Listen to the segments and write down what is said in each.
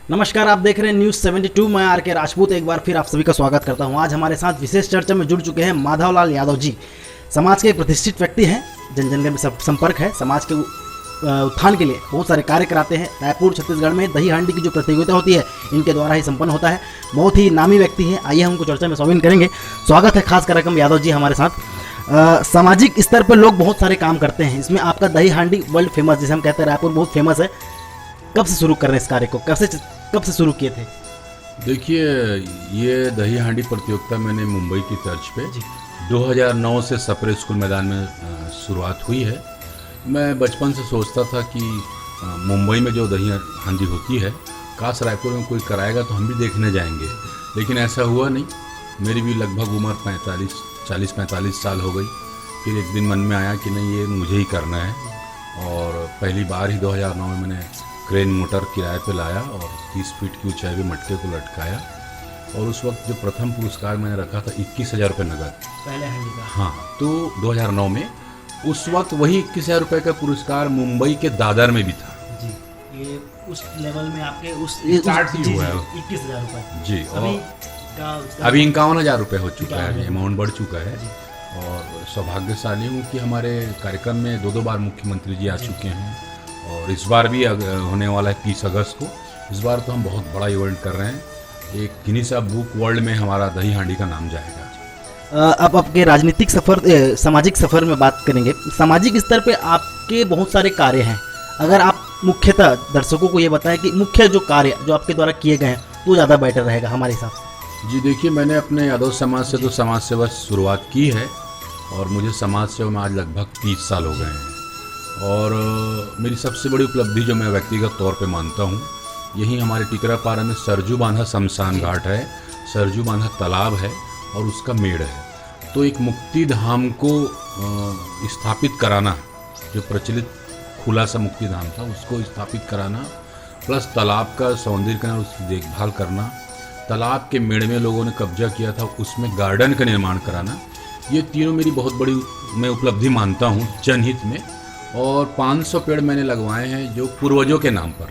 नमस्कार, आप देख रहे हैं न्यूज़ 72। मैं आर के राजपूत एक बार फिर आप सभी का स्वागत करता हूं। आज हमारे साथ विशेष चर्चा में जुड़ चुके हैं माधवलाल यादव जी। समाज के एक प्रतिष्ठित व्यक्ति हैं, जन जन का संपर्क है, समाज के उत्थान के लिए बहुत सारे कार्य कराते हैं। रायपुर छत्तीसगढ़ में दही हांडी की जो प्रतियोगिता होती है इनके द्वारा ही संपन्न होता है। बहुत ही नामी व्यक्ति हैं, आइए हम उनको चर्चा में शामिल करेंगे। स्वागत है खास कार्यक्रम यादव जी हमारे साथ। सामाजिक स्तर पर लोग बहुत सारे काम करते हैं, इसमें आपका दही हांडी वर्ल्ड फेमस, जिसे हम कहते हैं रायपुर बहुत फेमस है। कब से शुरू कर रहे हैं इस कार्य को, कब से शुरू किए थे? देखिए, ये दही हांडी प्रतियोगिता मैंने मुंबई की तर्ज पे 2009 से सप्रे स्कूल मैदान में शुरुआत हुई है। मैं बचपन से सोचता था कि मुंबई में जो दही हांडी होती है, काश रायपुर में कोई कराएगा तो हम भी देखने जाएंगे, लेकिन ऐसा हुआ नहीं। मेरी भी लगभग उम्र 40-45 साल हो गई। फिर एक दिन मन में आया कि नहीं, ये मुझे ही करना है, और पहली बार ही 2009 में मैंने क्रेन मोटर किराए पे लाया और 30 फीट की ऊंचाई में मटके को लटकाया, और उस वक्त जो प्रथम पुरस्कार मैंने रखा था 21,000 रुपये नगद, पहले हांडी का। हाँ, तो 2009 में उस वक्त वही 21,000 रुपये का पुरस्कार मुंबई के दादर में भी था जी। ये उस लेवल में आपके उस स्टार्ट ही हुआ है 21,000 रुपये जी, और अभी 51,000 रुपये हो चुका है, अमाउंट बढ़ चुका है। और सौभाग्यशाली हूँ कि हमारे कार्यक्रम में 2 बार मुख्यमंत्री जी आ चुके हैं, और इस बार भी होने वाला है 30 अगस्त को। इस बार तो हम बहुत बड़ा इवेंट कर रहे हैं, एक गिनीज बुक वर्ल्ड में हमारा दही हांडी का नाम जाएगा। अब आपके राजनीतिक सफ़र, सामाजिक सफ़र में बात करेंगे। सामाजिक स्तर पे आपके बहुत सारे कार्य हैं, अगर आप मुख्यतः दर्शकों को ये बताएं कि मुख्य जो कार्य जो आपके द्वारा किए गए हैं वो ज़्यादा बेटर रहेगा हमारे हिसाब से। जी देखिए, मैंने अपने यादव समाज से तो समाज सेवा शुरुआत की है, और मुझे समाज सेवा में आज लगभग 30 साल हो गए हैं। और मेरी सबसे बड़ी उपलब्धि जो मैं व्यक्तिगत तौर पे मानता हूँ, यही हमारे टिकरापारा में सरजू बांधा शमशान घाट है, सरजू बांधा तालाब है और उसका मेड़ है। तो एक मुक्ति धाम को स्थापित कराना, जो प्रचलित खुला सा मुक्ति धाम था उसको स्थापित कराना, प्लस तालाब का सौंदर्यीकरण, उसकी देखभाल करना, तालाब के मेड़ में लोगों ने कब्जा किया था उसमें गार्डन का निर्माण कराना, ये तीनों मेरी बहुत बड़ी मैं उपलब्धि मानता हूँ जनहित में। और 500 पेड़ मैंने लगवाए हैं जो पूर्वजों के नाम पर,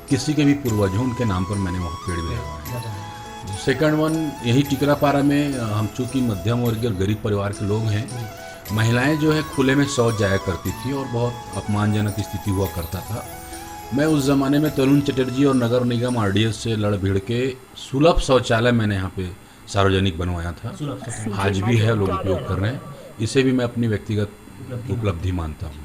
किसी के भी पूर्वज हों उनके नाम पर मैंने वहाँ पेड़ भी लगवाए हैं। सेकंड वन, यही टिकरापारा में हम चूँकि मध्यम वर्गीय और गरीब परिवार के लोग हैं, महिलाएं जो है खुले में शौच जाया करती थी और बहुत अपमानजनक स्थिति हुआ करता था। मैं उस ज़माने में तरुण चटर्जी और नगर निगम RDS से लड़ भिड़ के सुलभ शौचालय मैंने यहाँ पे सार्वजनिक बनवाया था, आज भी है, लोग उपयोग कर रहे हैं। इसे भी मैं अपनी व्यक्तिगत उपलब्धि मानता हूँ।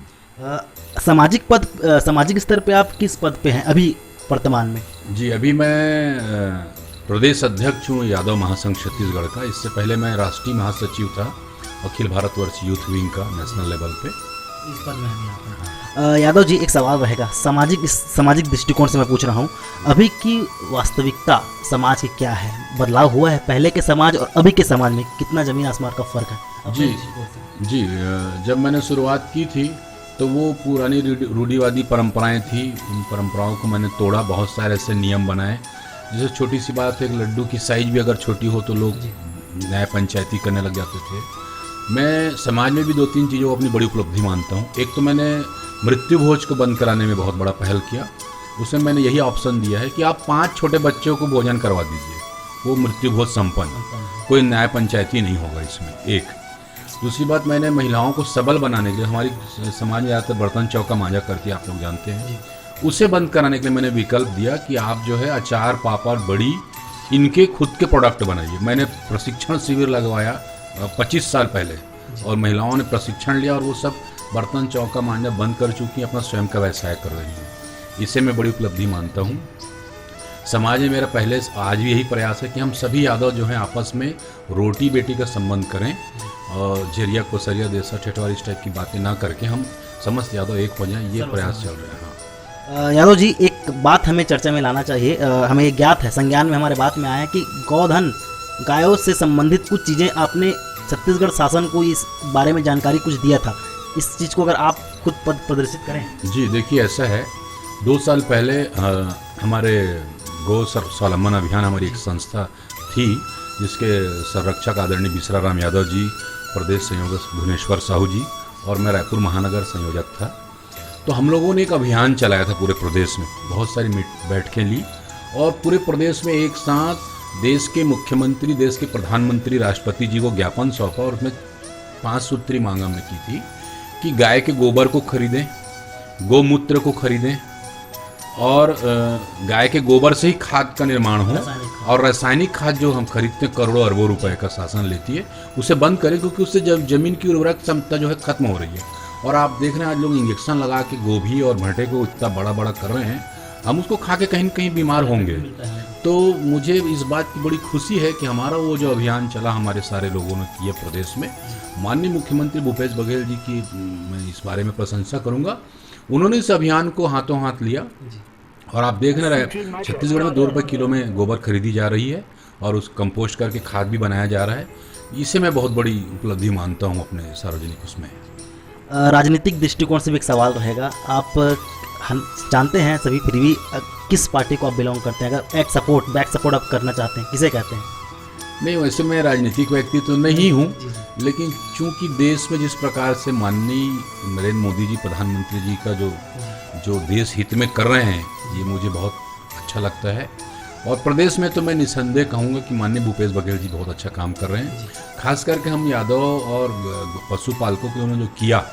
सामाजिक स्तर पे आप किस पद पे हैं अभी वर्तमान में? जी, अभी मैं प्रदेश अध्यक्ष हूँ यादव महासंघ छत्तीसगढ़ का। इससे पहले मैं राष्ट्रीय महासचिव था अखिल भारतवर्ष यूथ विंग का, नेशनल लेवल पे। इस पद में हम यादव जी, एक सवाल रहेगा, सामाजिक दृष्टिकोण से मैं पूछ रहा हूँ, अभी की वास्तविकता समाज की क्या है? बदलाव हुआ है पहले के समाज और अभी के समाज में? कितना जमीन आसमान का फर्क है? जी, जब मैंने शुरुआत की थी तो वो पुरानी रूढ़िवादी परंपराएं थी, उन परंपराओं को मैंने तोड़ा, बहुत सारे ऐसे नियम बनाए। जैसे छोटी सी बात है, एक लड्डू की साइज भी अगर छोटी हो तो लोग न्याय पंचायती करने लग जाते थे। मैं समाज में भी 2-3 चीज़ों को अपनी बड़ी उपलब्धि मानता हूँ। एक तो मैंने मृत्यु भोज को बंद कराने में बहुत बड़ा पहल किया। उसमें मैंने यही ऑप्शन दिया है कि आप 5 छोटे बच्चों को भोजन करवा दीजिए, वो मृत्यु भोज संपन्न, कोई न्याय पंचायती नहीं होगा इसमें। एक दूसरी बात, मैंने महिलाओं को सबल बनाने के लिए, हमारी समाज में ज़्यादातर बर्तन चौका मांझा करती है, आप लोग जानते हैं, उसे बंद कराने के लिए मैंने विकल्प दिया कि आप जो है अचार, पापड़, बड़ी, इनके खुद के प्रोडक्ट बनाइए। मैंने प्रशिक्षण शिविर लगवाया 25 साल पहले, और महिलाओं ने प्रशिक्षण लिया और वो सब बर्तन चौका मांझा बंद कर चुकी हैं, अपना स्वयं का व्यवसाय कर रही हैं। इसे मैं बड़ी उपलब्धि मानता हूँ। समाज में मेरा पहले आज भी यही प्रयास है कि हम सभी यादव जो हैं आपस में रोटी बेटी का संबंध करें, और झेरिया कोसरिया देसा ठेठवार इस टाइप की बातें ना करके हम समस्त यादव एक हो जाएं, ये प्रयास चल रहा है। यादव जी, एक बात हमें चर्चा में लाना चाहिए। हमें ज्ञात है, संज्ञान में हमारे बात में आया कि गौधन, गायों से संबंधित कुछ चीज़ें आपने छत्तीसगढ़ शासन को इस बारे में जानकारी कुछ दिया था, इस चीज़ को अगर आप खुद प्रदर्शित करें। जी देखिए, ऐसा है, 2 साल पहले हमारे गौ स्वावलंबन अभियान, हमारी एक संस्था थी जिसके संरक्षक आदरणीय बिसरा राम यादव जी, प्रदेश संयोजक भुवनेश्वर साहू जी, और मैं रायपुर महानगर संयोजक था। तो हम लोगों ने एक अभियान चलाया था पूरे प्रदेश में, बहुत सारी बैठकें ली, और पूरे प्रदेश में एक साथ देश के मुख्यमंत्री, देश के प्रधानमंत्री, राष्ट्रपति जी को ज्ञापन सौंपा और उसमें 5 सूत्री मांग हमने की थी कि गाय के गोबर को खरीदें, गौमूत्र को खरीदें और गाय के गोबर से ही खाद का निर्माण हो, और रासायनिक खाद जो हम खरीदते हैं करोड़ों अरबों रुपए का शासन लेती है, उसे बंद करें, क्योंकि उससे जमीन की उर्वरक क्षमता जो है खत्म हो रही है। और आप देख रहे हैं आज लोग इंजेक्शन लगा के गोभी और भंटे को इतना बड़ा बड़ा कर रहे हैं, हम उसको खा के कहीं न कहीं बीमार होंगे। तो मुझे इस बात की बड़ी खुशी है कि हमारा वो जो अभियान चला हमारे सारे लोगों ने किया प्रदेश में, माननीय मुख्यमंत्री भूपेश बघेल जी की मैं इस बारे में प्रशंसा करूंगा। उन्होंने इस अभियान को हाथों हाथ लिया और आप देख रहे हैं छत्तीसगढ़ में 2 रुपये किलो में गोबर खरीदी जा रही है और उस कंपोस्ट करके खाद भी बनाया जा रहा है। इसे मैं बहुत बड़ी उपलब्धि मानता हूँ अपने सार्वजनिक उसमें। राजनीतिक दृष्टिकोण से भी एक सवाल रहेगा। आप हम जानते हैं सभी फिर भी किस पार्टी को आप बिलोंग करते हैं? अगर बैक सपोर्ट आप करना चाहते हैं, किसे कहते हैं? नहीं, वैसे मैं राजनीतिक व्यक्ति तो नहीं हूँ, लेकिन चूंकि देश में जिस प्रकार से माननीय नरेंद्र मोदी जी प्रधानमंत्री जी का जो देश हित में कर रहे हैं, ये मुझे बहुत अच्छा लगता है। और प्रदेश में तो मैं निसंदेह कहूँगा कि माननीय भूपेश बघेल जी बहुत अच्छा काम कर रहे हैं। खास करके हम यादव और पशुपालकों के उन्होंने जो किया,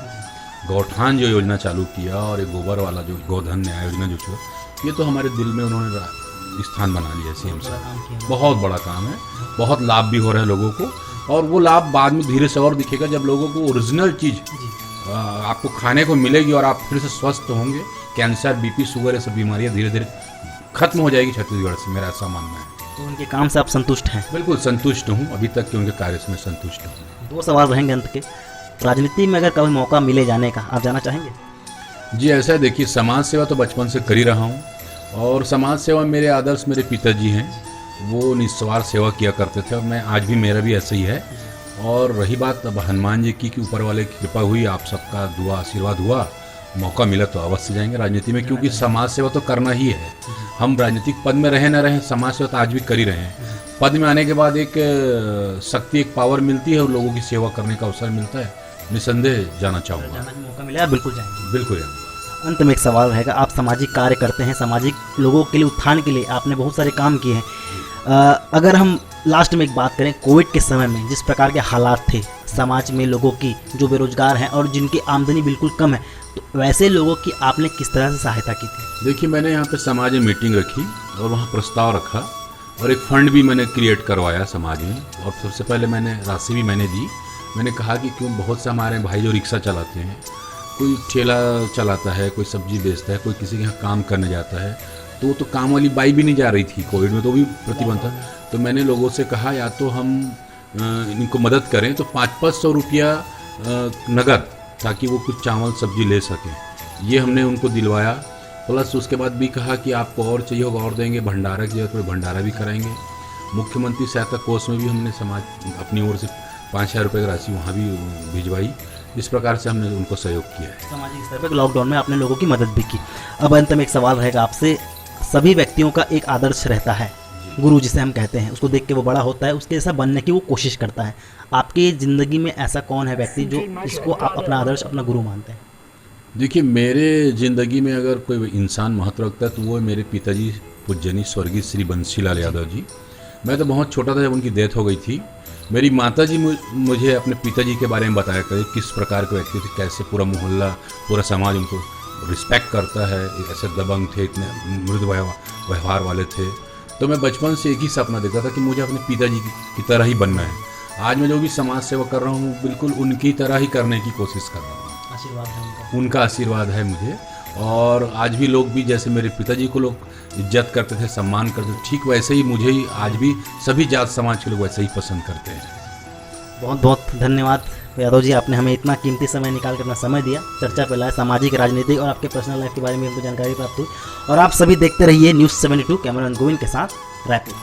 गौठान जो योजना चालू किया और ये गोबर वाला जो गोधन न्याय योजना जो किया, ये तो हमारे दिल में उन्होंने स्थान बना लिया सीएम साहब। बहुत बड़ा काम है, बहुत लाभ भी हो रहा है लोगों को, और वो लाभ बाद में धीरे से और दिखेगा जब लोगों को ओरिजिनल चीज़ आपको खाने को मिलेगी और आप फिर से स्वस्थ होंगे। कैंसर, बीपी, शुगर, ये सब बीमारियाँ धीरे धीरे खत्म हो जाएगी छत्तीसगढ़ से, मेरा ऐसा मानना है। तो उनके काम से आप संतुष्ट हैं? बिल्कुल संतुष्ट हूँ, अभी तक के उनके कार्य से मैं संतुष्ट हूँ। 2 सवाल रहेंगे अंत के। राजनीति में अगर कभी मौका मिले जाने का, आप जाना चाहेंगे? जी ऐसा है, देखिए समाज सेवा तो बचपन से कर ही रहा हूँ, और समाज सेवा मेरे आदर्श मेरे पिताजी हैं, वो निस्वार्थ सेवा किया करते थे और मैं आज भी मेरा भी ऐसा ही है। और रही बात अब हनुमान जी की कि ऊपर वाले की कृपा हुई, आप सबका दुआ आशीर्वाद हुआ, मौका मिला तो अवश्य जाएंगे राजनीति में, क्योंकि समाज सेवा तो करना ही है। हम राजनीतिक पद में रहे न रहे, समाज सेवा तो आज भी कर ही रहे हैं। पद में आने के बाद एक शक्ति, एक पावर मिलती है और लोगों की सेवा करने का अवसर मिलता है। निसंदेह जाना चाहूँगा। मौका मिला बिल्कुल जाएंगे? बिल्कुल जाऊँगा। अंत में एक सवाल रहेगा, आप सामाजिक कार्य करते हैं, सामाजिक लोगों के लिए उत्थान के लिए आपने बहुत सारे काम किए हैं। अगर हम लास्ट में एक बात करें, कोविड के समय में जिस प्रकार के हालात थे समाज में, लोगों की जो बेरोजगार हैं और जिनकी आमदनी बिल्कुल कम है, तो वैसे लोगों की आपने किस तरह से सहायता की थी? देखिए, मैंने यहाँ पे समाज में मीटिंग रखी और वहाँ प्रस्ताव रखा और एक फंड भी मैंने क्रिएट करवाया समाज में, और सबसे पहले मैंने राशि भी मैंने दी। मैंने कहा कि क्यों बहुत से हमारे भाई जो रिक्शा चलाते हैं, कोई ठेला चलाता है, कोई सब्जी बेचता है, कोई किसी के यहाँ काम करने जाता है, तो वो तो काम वाली बाई भी नहीं जा रही थी कोविड में, तो भी प्रतिबंध था। तो मैंने लोगों से कहा या तो हम इनको मदद करें तो 500-500 रुपया नगद, ताकि वो कुछ चावल सब्जी ले सकें, ये हमने उनको दिलवाया। प्लस उसके बाद भी कहा कि आपको और चाहिए होगा और देंगे, भंडारा की जगह पर भंडारा भी कराएंगे। मुख्यमंत्री सहायता कोष में भी हमने समाज अपनी ओर से 5,000 रुपये की राशि वहाँ भी भिजवाई। इस प्रकार से हमने उनको सहयोग किया है। सामाजिक स्तर पर लॉकडाउन में आपने लोगों की मदद भी की। अब अंत में एक सवाल रहेगा आपसे, सभी व्यक्तियों का एक आदर्श रहता है, गुरु जिसे हम कहते हैं, उसको देख के वो बड़ा होता है, उसके जैसा बनने की वो कोशिश करता है। आपकी ज़िंदगी में ऐसा कौन है व्यक्ति जो इसको आप अपना आदर्श, अपना गुरु मानते हैं? देखिए, मेरे ज़िंदगी में अगर कोई इंसान महत्व रखता है तो वो मेरे पिताजी पूज्यनीय स्वर्गीय श्री बंसीलाल यादव जी। मैं तो बहुत छोटा था जब उनकी डेथ हो गई थी। मेरी माताजी मुझे अपने पिताजी के बारे में बताया करे किस प्रकार के व्यक्ति थे, कैसे पूरा मोहल्ला, पूरा समाज उनको रिस्पेक्ट करता है, ऐसे दबंग थे, इतने मृद व्यवहार वाले थे। तो मैं बचपन से एक ही सपना देखता था कि मुझे अपने पिताजी की तरह ही बनना है। आज मैं जो भी समाज सेवा कर रहा हूँ बिल्कुल उनकी तरह ही करने की कोशिश कर रहा हूँ। आशीर्वाद है उनका आशीर्वाद है मुझे, और आज भी लोग भी जैसे मेरे पिताजी को लोग इज्जत करते थे, सम्मान करते थे, ठीक वैसे ही मुझे ही आज भी सभी जात समाज के लोग वैसे ही पसंद करते हैं। बहुत बहुत धन्यवाद यादव जी, आपने हमें इतना कीमती समय निकाल कर अपना समय दिया, चर्चा पे लाया, सामाजिक, राजनीतिक और आपके पर्सनल लाइफ के बारे में हमको जानकारी प्राप्त हुई। और आप सभी देखते रहिए न्यूज़ 72, कैमरामैन गोविंद के साथ, रायपुर।